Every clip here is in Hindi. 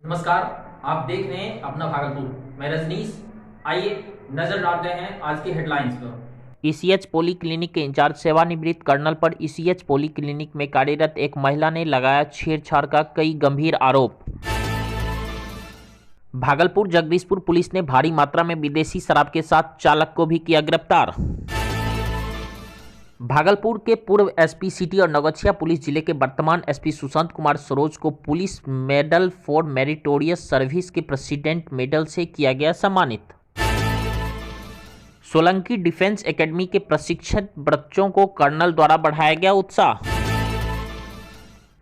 नमस्कार। आप देख रहे हैं अपना भागलपुर। मैं रजनीश। आइए नजर डालते हैं आज की हेडलाइंस पर। ईसीएच पॉली क्लिनिक के इंचार्ज सेवानिवृत्त कर्नल पर ईसीएच पॉली क्लिनिक में कार्यरत एक महिला ने लगाया छेड़छाड़ का कई गंभीर आरोप। भागलपुर जगदीशपुर पुलिस ने भारी मात्रा में विदेशी शराब के साथ चालक को भी किया गिरफ्तार। भागलपुर के पूर्व एसपी सिटी और नौगछिया पुलिस जिले के वर्तमान एसपी सुशांत कुमार सरोज को police medal for meritorious service के प्रेसिडेंट मेडल से किया गया सम्मानित। सोलंकी डिफेंस एकेडमी के प्रशिक्षित बच्चों को कर्नल द्वारा बढ़ाया गया उत्साह।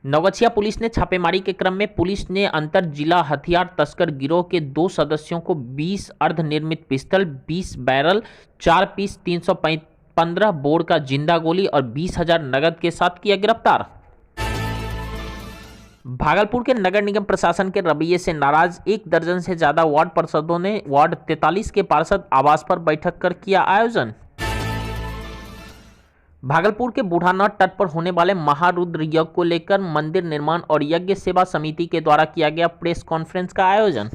नौगछिया पुलिस ने छापेमारी के क्रम में पुलिस ने अंतर जिला हथियार तस्कर गिरोह के 2 सदस्यों को 20 अर्धनिर्मित पिस्टल, 20 बैरल, 4 पीस 315 बोर का जिंदा गोली और 20,000 नगद के साथ किया गिरफ्तार। भागलपुर के नगर निगम प्रशासन के रवैये से नाराज 1 दर्जन से ज्यादा वार्ड पार्षदों ने वार्ड 43 के पार्षद आवास पर बैठक कर किया आयोजन। भागलपुर के बूढ़ानाथ तट पर होने वाले महारुद्र यज्ञ को लेकर मंदिर निर्माण और यज्ञ सेवा समिति के द्वारा किया गया प्रेस कॉन्फ्रेंस का आयोजन।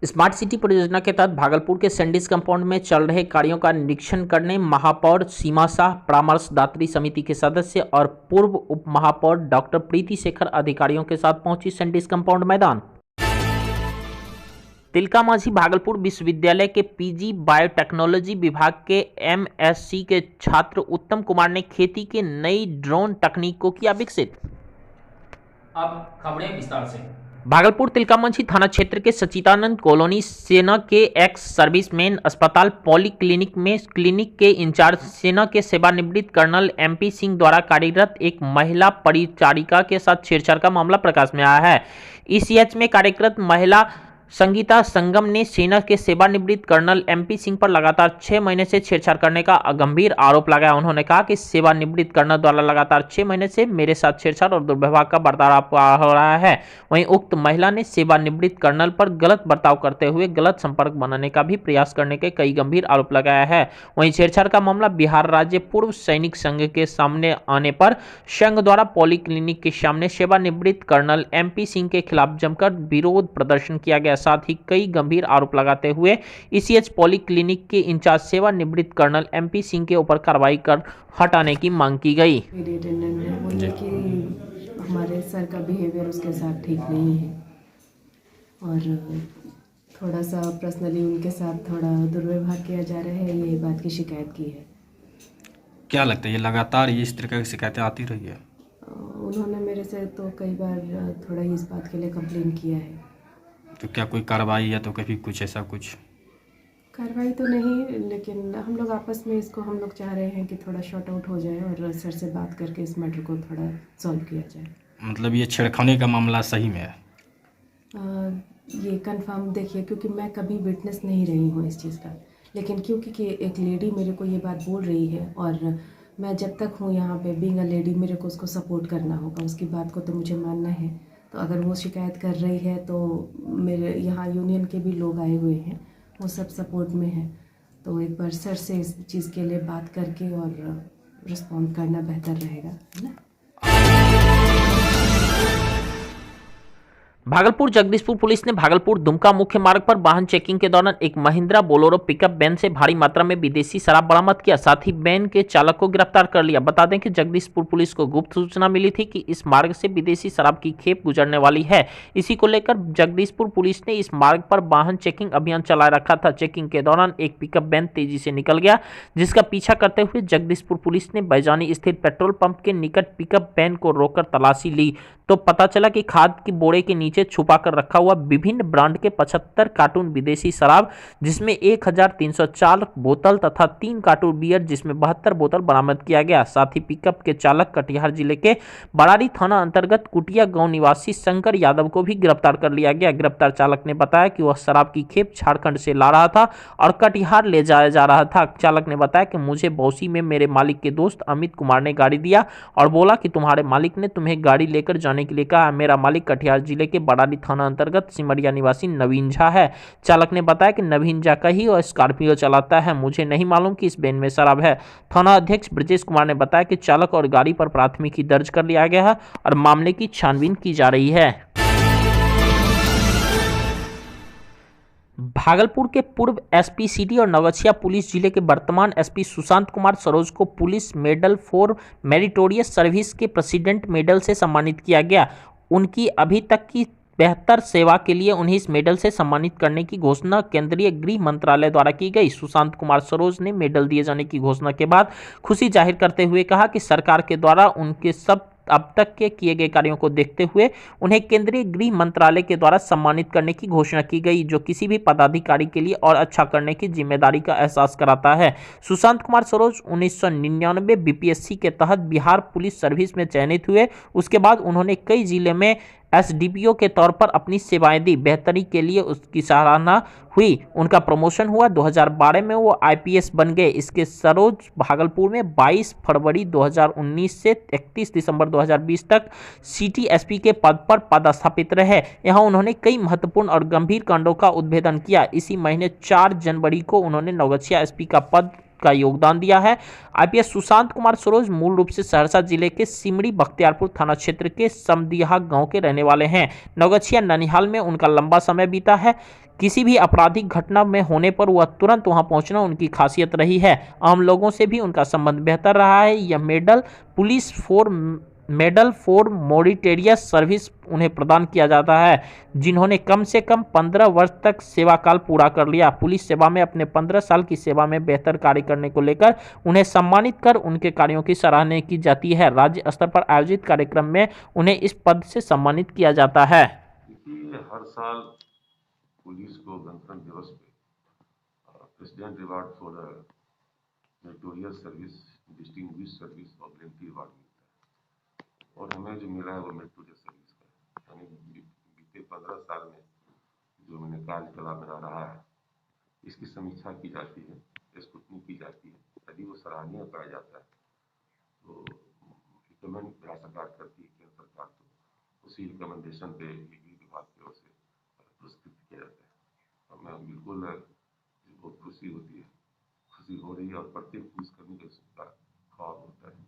स्मार्ट सिटी परियोजना के तहत भागलपुर के सैंडिस कंपाउंड में चल रहे कार्यों का निरीक्षण करने महापौर सीमा शाह, परामर्शदात्री समिति के सदस्य और पूर्व उप महापौर डॉक्टर प्रीति शेखर अधिकारियों के साथ पहुंची सैंडिस कंपाउंड मैदान। तिलका मांझी भागलपुर विश्वविद्यालय के पीजी बायोटेक्नोलॉजी विभाग के एमएससी के छात्र उत्तम कुमार ने खेती के नई ड्रोन तकनीक को किया विकसित। अब खबरें विस्तार से। भागलपुर तिलका मांझी थाना क्षेत्र के सचिदानंद कॉलोनी सेना के एक्स सर्विसमैन अस्पताल पॉली क्लिनिक के इंचार्ज सेना के सेवानिवृत्त कर्नल एमपी सिंह द्वारा कार्यरत एक महिला परिचारिका के साथ छेड़छाड़ का मामला प्रकाश में आया है। ईसीएच में कार्यरत महिला संगीता संगम ने सेना के सेवानिवृत्त कर्नल एमपी सिंह पर लगातार 6 महीने से छेड़छाड़ करने का गंभीर आरोप लगाया। उन्होंने कहा कि सेवानिवृत्त कर्नल द्वारा लगातार 6 महीने से मेरे साथ छेड़छाड़ और दुर्व्यवहार का बर्ताव हो रहा है। वहीं उक्त महिला ने सेवानिवृत्त कर्नल पर गलत बर्ताव करते हुए गलत संपर्क बनाने का भी प्रयास करने के कई गंभीर आरोप लगाया है। वहीं छेड़छाड़ का मामला बिहार राज्य पूर्व सैनिक संघ के सामने आने पर संघ द्वारा पॉली क्लिनिक के सामने सेवानिवृत्त कर्नल एमपी सिंह के खिलाफ जमकर विरोध प्रदर्शन किया गया। साथ ही कई गंभीर आरोप लगाते हुए ईसीएच पॉली क्लिनिक के इंचार्ज सेवानिवृत्त कर्नल एमपी सिंह के ऊपर कार्रवाई कर हटाने की मांग की गई। हमारे सर का बिहेवियर उसके साथ ठीक नहीं है और थोड़ा सा पर्सनली उनके साथ थोड़ा दुर्व्यवहार किया जा रहा है, ये बात की शिकायत की है। क्या लगता है ये लगातार इस तरह की शिकायतें आती रही है? उन्होंने मेरे से तो कई बार थोड़ा ही इस बात के लिए कंप्लेन किया है। तो क्या कोई कार्रवाई या तो कभी कुछ ऐसा कुछ? कार्रवाई तो नहीं, लेकिन हम लोग आपस में इसको हम लोग चाह रहे हैं कि थोड़ा शॉर्ट आउट हो जाए और सर से बात करके इस मैटर को थोड़ा सॉल्व किया जाए। मतलब ये छेड़खानी का मामला सही में है? ये कंफर्म देखिए, क्योंकि मैं कभी विटनेस नहीं रही हूँ इस चीज़ का, लेकिन क्योंकि एक लेडी मेरे को ये बात बोल रही है और मैं जब तक हूँ यहाँ पे बीइंग अ लेडी मेरे को उसको सपोर्ट करना होगा, उसकी बात को तो मुझे मानना है। तो अगर वो शिकायत कर रही है तो मेरे यहाँ यूनियन के भी लोग आए हुए हैं, वो सब सपोर्ट में हैं। तो एक बार सर से इस चीज़ के लिए बात करके और रिस्पॉन्ड करना बेहतर रहेगा, है ना। भागलपुर जगदीशपुर पुलिस ने भागलपुर दुमका मुख्य मार्ग पर वाहन चेकिंग के दौरान एक महिंद्रा बोलेरो पिकअप वैन से भारी मात्रा में विदेशी शराब बरामद किया। साथ ही वैन के चालक को गिरफ्तार कर लिया। बता दें कि जगदीशपुर पुलिस को गुप्त सूचना मिली थी कि इस मार्ग से विदेशी शराब की खेप गुजरने वाली है। इसी को लेकर जगदीशपुर पुलिस ने इस मार्ग पर वाहन चेकिंग अभियान चलाए रखा था। चेकिंग के दौरान एक पिकअप वैन तेजी से निकल गया, जिसका पीछा करते हुए जगदीशपुर पुलिस ने बैजानी स्थित पेट्रोल पंप के निकट पिकअप वैन को रोककर तलाशी ली तो पता चला कि खाद के बोरे के नीचे छुपाकर रखा हुआ विभिन्न ब्रांड के 75 कार्टून विदेशी शराब, जिसमें 1304 बोतल तथा 3 कार्टून बियर जिसमें 72 बोतल बरामद किया गया। साथ ही पिकअप के चालक कटिहार जिले के बड़ारी थाना अंतर्गत कुटिया गांव निवासी शंकर यादव को भी गिरफ्तार कर लिया गया। गिरफ्तार चालक ने बताया कि वह शराब की खेप झारखंड से ला रहा था और कटिहार ले जाया जा रहा था। चालक ने बताया कि मुझे बौसी में मेरे मालिक के दोस्त अमित कुमार ने गाड़ी दिया और बोला कि तुम्हारे मालिक ने तुम्हें गाड़ी लेकर जाने के लिए कहा। मेरा मालिक कटिहार जिले के बड़ाली थाना अंतर्गत सिमरिया निवासी नवीन झा है। चालक ने बताया कि नवीन झा का ही और स्कॉर्पियो चलाता है, मुझे नहीं मालूम कि इस वैन में शराब है। थाना अध्यक्ष ब्रजेश कुमार ने बताया कि चालक और गाड़ी पर प्राथमिकी दर्ज कर लिया गया है और मामले की छानबीन की जा रही है। भागलपुर के पूर्व एसपी सिटी और नवगछिया पुलिस जिले के वर्तमान एसपी सुशांत कुमार सरोज को police medal for meritorious service के प्रेसिडेंट मेडल से सम्मानित किया गया। उनकी अभी तक की बेहतर सेवा के लिए उन्हें इस मेडल से सम्मानित करने की घोषणा केंद्रीय गृह मंत्रालय द्वारा की गई। सुशांत कुमार सरोज ने मेडल दिए जाने की घोषणा के बाद खुशी जाहिर करते हुए कहा कि सरकार के द्वारा उनके सब अब तक के किए गए कार्यों को देखते हुए उन्हें केंद्रीय गृह मंत्रालय के द्वारा सम्मानित करने की घोषणा की गई, जो किसी भी पदाधिकारी के लिए और अच्छा करने की जिम्मेदारी का एहसास कराता है। सुशांत कुमार सरोज 1999 बीपीएससी के तहत बिहार पुलिस सर्विस में चयनित हुए। उसके बाद उन्होंने कई जिले में एसडीपीओ के तौर पर अपनी सेवाएं दी। बेहतरी के लिए उसकी सराहना हुई। उनका प्रमोशन हुआ। 2012 में वो आईपीएस बन गए। इसके सरोज भागलपुर में 22 फरवरी 2019 से 31 दिसंबर 2020 तक सिटी एसपी के पद पर पदस्थापित रहे। यहाँ उन्होंने कई महत्वपूर्ण और गंभीर कांडों का उद्भेदन किया। इसी महीने 4 जनवरी को उन्होंने नवगछिया एसपी का पद का योगदान दिया है। आईपीएस सुशांत कुमार सरोज मूल रूप से सहरसा जिले के सिमरी बख्तियारपुर थाना क्षेत्र के समदिहा गांव के रहने वाले हैं। नवगछिया ननिहाल में उनका लंबा समय बीता है। किसी भी आपराधिक घटना में होने पर वह तुरंत वहां पहुंचना उनकी खासियत रही है। आम लोगों से भी उनका संबंध बेहतर रहा है। यह मेडल फॉर मेरिटोरियस सर्विस उन्हें प्रदान किया जाता है जिन्होंने कम से कम 15 वर्ष तक सेवा काल पूरा कर लिया। पुलिस सेवा में अपने 15 साल की सेवा में बेहतर कार्य करने को लेकर उन्हें सम्मानित कर उनके कार्यों की सराहना की जाती है। राज्य स्तर पर आयोजित कार्यक्रम में उन्हें इस पद से सम्मानित किया जाता है। हर साल पुलिस को गणतंत्र दिवस पे president reward for meritorious service, distinguish service और वॉलंटियर अवार्ड मिलता है और हमें जो मिला है वो मेरिटोरियस सर्विस का, यानी बीते 15 साल में जो मैंने कार्यकलाप मेरा रहा है इसकी समीक्षा की जाती है, स्क्रूटनी की जाती है। यदि वो सराहनीय पाया जाता है तो रिकमेंड बिहार सरकार करती है, केंद्र सरकार, तो उसी रिकमेंडेशन पे विभाग की ओर से पुरस्कृत किया जाता है। और मैं बिल्कुल बहुत खुशी होती है, खुशी हो रही है और प्रत्येक पुलिसकर्मी का उसका ख्वाब होता है।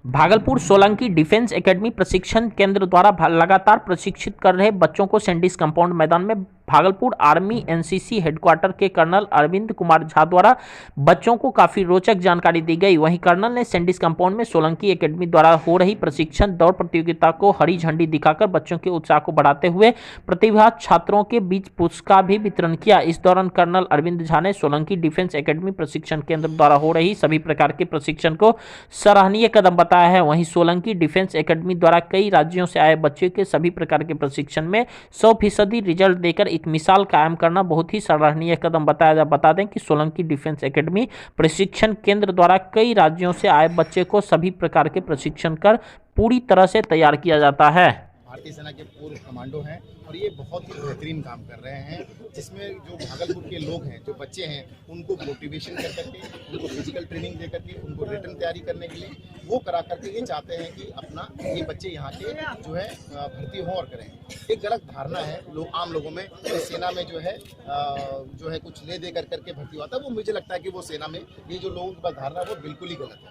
भागलपुर सोलंकी डिफेंस एकेडमी प्रशिक्षण केंद्र द्वारा लगातार प्रशिक्षित कर रहे बच्चों को सैंडिस कंपाउंड मैदान में भागलपुर आर्मी एनसीसी हेडक्वार्टर के कर्नल अरविंद कुमार झा द्वारा बच्चों को काफी रोचक जानकारी दी गई। वहीं कर्नल ने सैंडिस कंपाउंड में सोलंकी एकेडमी द्वारा हो रही प्रशिक्षण दौड़ प्रतियोगिता को हरी झंडी दिखाकर बच्चों के उत्साह को बढ़ाते हुए प्रतिभागी छात्रों के बीच पुरस्कार भी वितरण किया। इस दौरान कर्नल अरविंद झा ने सोलंकी डिफेंस एकेडमी प्रशिक्षण केंद्र द्वारा हो रही सभी प्रकार के प्रशिक्षण को सराहनीय कदम बताया है। वहीं सोलंकी डिफेंस एकेडमी द्वारा कई राज्यों से आए बच्चों के सभी प्रकार के प्रशिक्षण में 100% रिजल्ट देकर एक मिसाल कायम करना बहुत ही सराहनीय कदम बताया जा। बता दें कि सोलंकी डिफेंस एकेडमी प्रशिक्षण केंद्र द्वारा कई राज्यों से आए बच्चे को सभी प्रकार के प्रशिक्षण कर पूरी तरह से तैयार किया जाता है। भारतीय सेना के पूर्व कमांडो हैं और ये बहुत ही बेहतरीन काम कर रहे हैं, जिसमें जो भागलपुर के लोग हैं, जो बच्चे हैं, उनको मोटिवेशन कर करके, उनको फिजिकल ट्रेनिंग दे करके, उनको रिटर्न तैयारी करने के लिए वो करा करके ये चाहते हैं कि अपना ये बच्चे यहाँ के जो है भर्ती हो और करें। एक गलत धारणा है आम लोगों में कि सेना में जो है कुछ ले दे करके भर्ती होता है। वो मुझे लगता है कि वो सेना में ये जो लोगों की धारणा है वो बिल्कुल ही गलत है।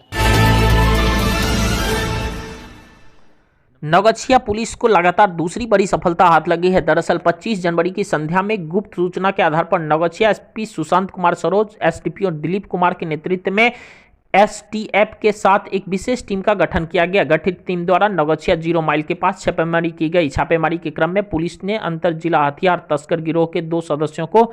नवगछिया पुलिस को लगातार दूसरी बड़ी सफलता हाथ लगी है। दरअसल 25 जनवरी की संध्या में गुप्त सूचना के आधार पर नवगछिया एसपी सुशांत कुमार सरोज, एसडीपीओ दिलीप कुमार के नेतृत्व में एसटीएफ के साथ एक विशेष टीम का गठन किया गया। गठित टीम द्वारा नवगछिया 0 माइल के पास छापेमारी की गई। छापेमारी के क्रम में पुलिस ने अंतर जिला हथियार तस्कर गिरोह के 2 सदस्यों को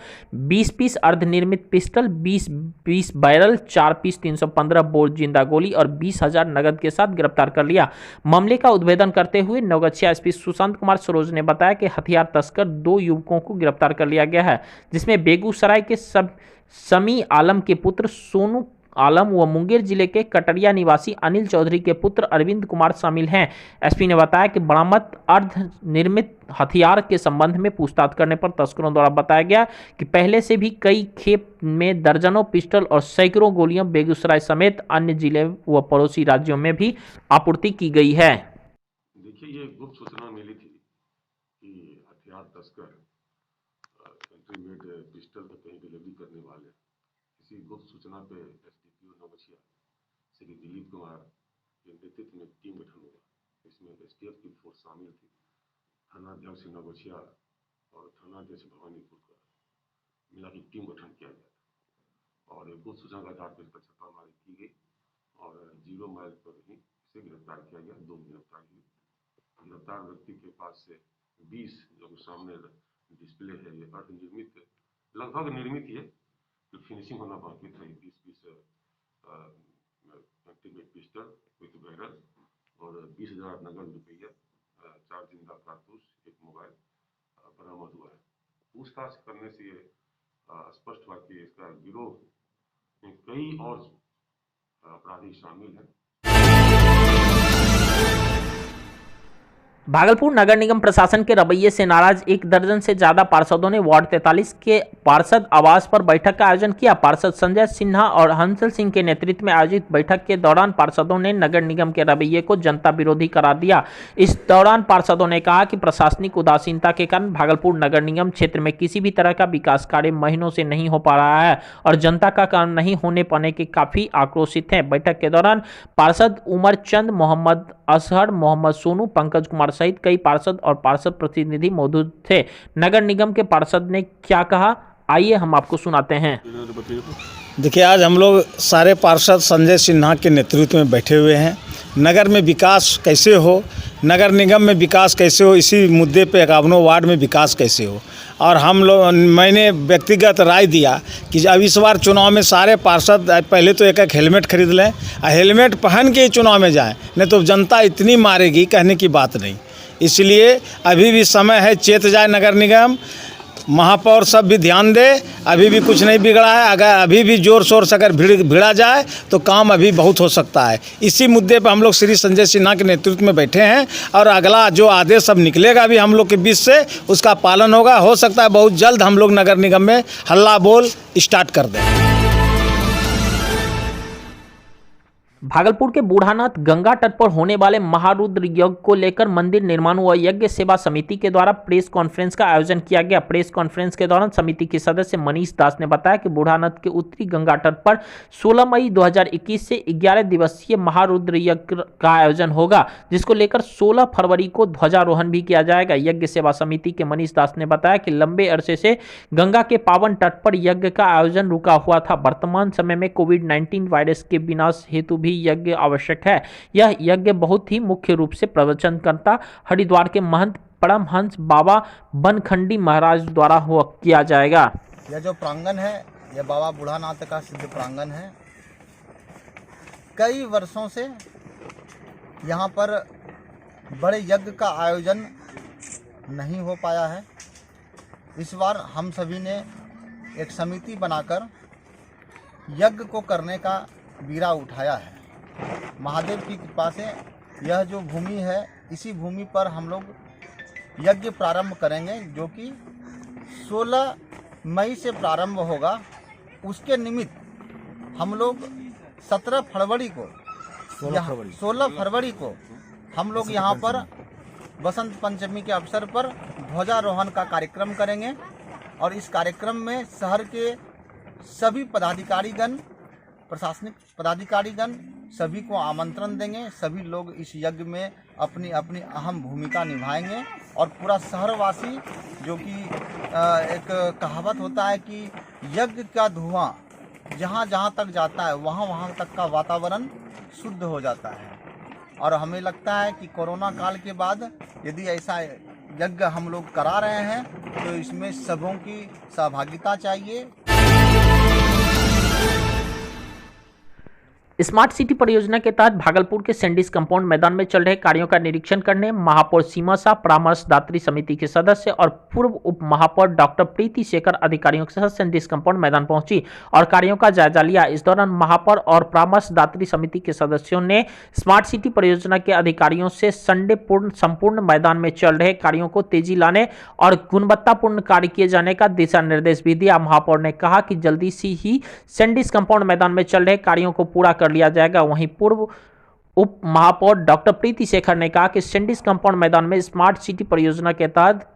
20 पीस अर्धनिर्मित पिस्टल, 20 बैरल, 4 पीस 315 बोर जिंदा गोली और 20,000 नगद के साथ गिरफ्तार कर लिया। मामले का उद्भेदन करते हुए नवगछिया एसपी सुशांत कुमार सरोज ने बताया कि हथियार तस्कर 2 युवकों को गिरफ्तार कर लिया गया है, जिसमें बेगूसराय के समी आलम के पुत्र सोनू आलम व मुंगेर जिले के कटरिया निवासी अनिल चौधरी के पुत्र अरविंद कुमार शामिल हैं। एसपी ने बताया कि बरामद अर्धनिर्मित हथियार के संबंध में पूछताछ करने पर तस्करों द्वारा बताया गया कि पहले से भी कई खेप में दर्जनों पिस्टल और सैकड़ों गोलियां बेगूसराय समेत अन्य जिले व पड़ोसी राज्यों में भी आपूर्ति की गई है। देखिए, ये गुप्त सूचना मिली थी कि हथियार तस्कर कंट्रीमेड पिस्टल का कहीं डिलीवरी करने वाले। इसी गुप्त सूचना पे एसडीपीओ नवगछिया श्री दिलीप कुमार के नेतृत्व में टीम गठन हुआ। इसमें एसटीएफ की फोर्स शामिल थी थाना अध्यक्ष नगोछिया और थाना अध्यक्ष भवानीपुर का मिला की टीम गठन किया गया और गुप्त सूचना के आधार पर इस पर छापामारी की गई और 0 माइल पर ही इसे गिरफ्तार किया गया। 2 गिरफ्तार हुए। गिरफ्तार व्यक्ति के पास से 20 जो सामने डिस्प्ले है ये अर्ध निर्मित लगभग निर्मित ही है, तो फिनिशिंग होना बाकी था। 20 पिस्टल विद बैरल और 20,000 नगद रुपया, 4 जिंदा कारतूस, 1 मोबाइल बरामद हुआ है। पूछताछ करने से ये स्पष्ट हुआ कि इसका गिरोह में कई और अपराधी शामिल हैं। भागलपुर नगर निगम प्रशासन के रवैये से नाराज 1 दर्जन से ज्यादा पार्षदों ने वार्ड 43 के पार्षद आवास पर बैठक का आयोजन किया। पार्षद संजय सिन्हा और हंसल सिंह के नेतृत्व में आयोजित बैठक के दौरान पार्षदों ने नगर निगम के रवैये को जनता विरोधी करार दिया। इस दौरान पार्षदों ने कहा कि प्रशासनिक उदासीनता के कारण भागलपुर नगर निगम क्षेत्र में किसी भी तरह का विकास कार्य महीनों से नहीं हो पा रहा है और जनता का काम नहीं होने पाने के काफी आक्रोशित हैं। बैठक के दौरान पार्षद उमर चंद, मोहम्मद असहर, मोहम्मद सोनू, पंकज कुमार सहित कई पार्षद और पार्षद प्रतिनिधि मौजूद थे। नगर निगम के पार्षद ने क्या कहा, आइए हम आपको सुनाते हैं। देखिए, आज हम लोग सारे पार्षद संजय सिन्हा के नेतृत्व में बैठे हुए हैं। नगर में विकास कैसे हो, नगर निगम में विकास कैसे हो, इसी मुद्दे पे 51 वार्ड में विकास कैसे हो। और मैंने व्यक्तिगत राय दिया कि अब इस बार चुनाव में सारे पार्षद पहले तो एक हेलमेट खरीद लें और हेलमेट पहन के ही चुनाव में जाएं, नहीं तो जनता इतनी मारेगी कहने की बात नहीं। इसलिए अभी भी समय है, चेत जाए नगर निगम, महापौर सब भी ध्यान दे। अभी भी कुछ नहीं बिगड़ा है। अगर अभी भी जोर शोर से अगर भिड़ा जाए तो काम अभी बहुत हो सकता है। इसी मुद्दे पर हम लोग श्री संजय सिन्हा के नेतृत्व में बैठे हैं और अगला जो आदेश सब निकलेगा अभी हम लोग के बीच से उसका पालन होगा। हो सकता है बहुत जल्द हम लोग नगर निगम में हल्ला बोल स्टार्ट कर दें। भागलपुर के बूढ़ानाथ गंगा तट पर होने वाले महारुद्र यज्ञ को लेकर मंदिर निर्माण व यज्ञ सेवा समिति के द्वारा प्रेस कॉन्फ्रेंस का आयोजन किया गया। प्रेस कॉन्फ्रेंस के दौरान समिति के सदस्य मनीष दास ने बताया कि बूढ़ानाथ के उत्तरी गंगा तट पर 16 मई 2021 से 11 दिवसीय महारुद्र यज्ञ का आयोजन होगा, जिसको लेकर 16 फरवरी को ध्वजारोहण भी किया जाएगा। यज्ञ सेवा समिति के मनीष दास ने बताया कि लंबे अरसे से गंगा के पावन तट पर यज्ञ का आयोजन रुका हुआ था। वर्तमान समय में कोविड-19 वायरस के विनाश हेतु भी यज्ञ आवश्यक है। यह यज्ञ बहुत ही मुख्य रूप से प्रवचनकर्ता हरिद्वार के महंत परमहंस बाबा बनखंडी महाराज द्वारा किया जाएगा। यह जो प्रांगण है यह बाबा बूढ़ानाथ का सिद्ध प्रांगण है। कई वर्षों से यहाँ पर बड़े यज्ञ का आयोजन नहीं हो पाया है। इस बार हम सभी ने एक समिति बनाकर यज्ञ को करने का बीड़ा उठाया है। महादेव की कृपा से यह जो भूमि है, इसी भूमि पर हम लोग यज्ञ प्रारंभ करेंगे, जो कि 16 मई से प्रारंभ होगा। उसके निमित्त हम लोग 16 फरवरी को हम लोग यहाँ पर बसंत पंचमी के अवसर पर ध्वजारोहण का कार्यक्रम करेंगे और इस कार्यक्रम में शहर के सभी पदाधिकारीगण, प्रशासनिक पदाधिकारीगण सभी को आमंत्रण देंगे। सभी लोग इस यज्ञ में अपनी अपनी अहम भूमिका निभाएंगे और पूरा शहरवासी, जो कि एक कहावत होता है कि यज्ञ का धुआं जहाँ जहाँ तक जाता है वहाँ वहाँ तक का वातावरण शुद्ध हो जाता है। और हमें लगता है कि कोरोना काल के बाद यदि ऐसा यज्ञ हम लोग करा रहे हैं तो इसमें सबों की सहभागिता चाहिए। स्मार्ट सिटी परियोजना के तहत भागलपुर के सैंडिस कंपाउंड मैदान में चल रहे कार्यों का निरीक्षण करने महापौर सीमा शाह, परामर्शदात्री समिति के सदस्य और पूर्व उप महापौर डॉक्टर प्रीति शेखर अधिकारियों के साथ सैंडिस कंपाउंड मैदान पहुंची और कार्यों का जायजा लिया। इस दौरान महापौर और परामर्शदात्री समिति के सदस्यों ने स्मार्ट सिटी परियोजना के अधिकारियों से संपूर्ण मैदान में चल रहे कार्यों को तेजी लाने और गुणवत्तापूर्ण कार्य किए जाने का दिशा निर्देश भी दिया। महापौर ने कहा कि जल्दी से ही सैंडिस कंपाउंड मैदान में चल रहे कार्यों को पूरा लिया जाएगा। वहीं पूर्व उप महापौर डॉक्टर प्रीति शेखर ने कहा कि सैंडिस कंपाउंड मैदान में स्मार्ट सिटी परियोजना के तहत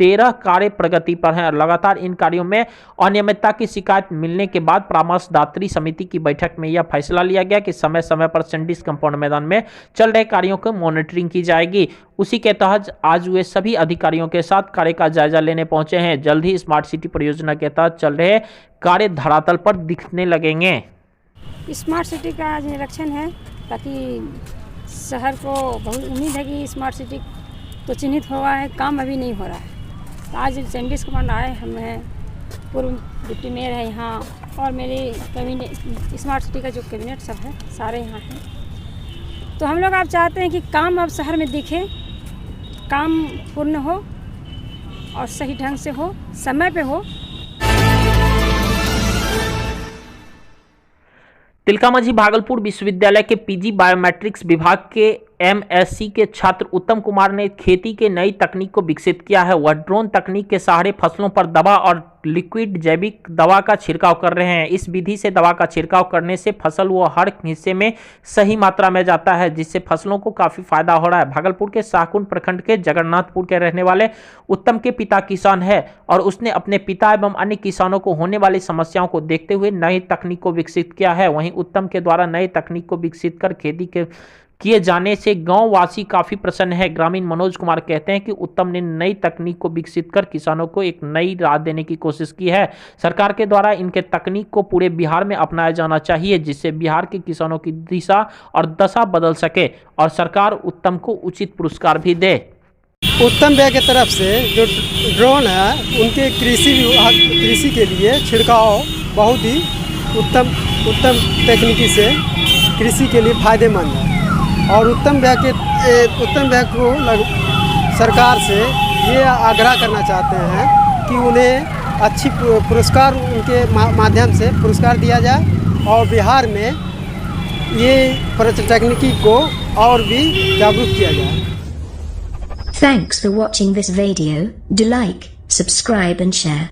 13 कार्य प्रगति पर हैं। लगातार इन कार्यों में अनियमितता की शिकायत मिलने के बाद परामर्शदात्री समिति की बैठक में यह फैसला लिया गया कि समय समय पर सैंडिस कंपाउंड मैदान में चल रहे कार्यों की मॉनिटरिंग की जाएगी। उसी के तहत आज वे सभी अधिकारियों के साथ कार्य का जायजा लेने पहुंचे हैं। जल्द ही स्मार्ट सिटी परियोजना के तहत चल रहे कार्य धरातल पर दिखने लगेंगे। स्मार्ट सिटी का आज निरीक्षण है ताकि शहर को बहुत उम्मीद है कि स्मार्ट सिटी तो चिन्हित हुआ है, काम अभी नहीं हो रहा है। तो आज सैंडिस कमांड आए, हमें पूर्व डिप्टी मेयर है यहाँ और मेरे कैबिनेट स्मार्ट सिटी का जो कैबिनेट सब है सारे यहाँ हैं। तो हम लोग आप चाहते हैं कि काम अब शहर में दिखे, काम पूर्ण हो और सही ढंग से हो, समय पे हो। तिलकामाझी भागलपुर विश्वविद्यालय के पीजी बायोमेट्रिक्स विभाग के एमएससी के छात्र उत्तम कुमार ने खेती के नई तकनीक को विकसित किया है। वह ड्रोन तकनीक के सहारे फसलों पर दवा और लिक्विड जैविक दवा का छिड़काव कर रहे हैं। इस विधि से दवा का छिड़काव करने से फसल व हर हिस्से में सही मात्रा में जाता है, जिससे फसलों को काफी फायदा हो रहा है। भागलपुर के शाहकुंड प्रखंड के जगन्नाथपुर के रहने वाले उत्तम के पिता किसान है और उसने अपने पिता एवं अन्य किसानों को होने वाली समस्याओं को देखते हुए नई तकनीक को विकसित किया है। वहीं उत्तम के द्वारा नई तकनीक को विकसित कर खेती के किए जाने से गांव वासी काफी प्रसन्न है। ग्रामीण मनोज कुमार कहते हैं कि उत्तम ने नई तकनीक को विकसित कर किसानों को एक नई राह देने की कोशिश की है। सरकार के द्वारा इनके तकनीक को पूरे बिहार में अपनाया जाना चाहिए, जिससे बिहार के किसानों की दिशा और दशा बदल सके और सरकार उत्तम को उचित पुरस्कार भी दे। उत्तम भैया की तरफ से जो ड्रोन है उनके कृषि के लिए छिड़काव बहुत ही उत्तम तकनीकी से कृषि के लिए फायदेमंद है। और उत्तम भैया को सरकार से ये आग्रह करना चाहते हैं कि उन्हें अच्छी पुरस्कार उनके माध्यम से पुरस्कार दिया जाए और बिहार में ये तकनीकी को और भी जागरूक किया जाए। Thanks for watching this video. Do like, subscribe and share.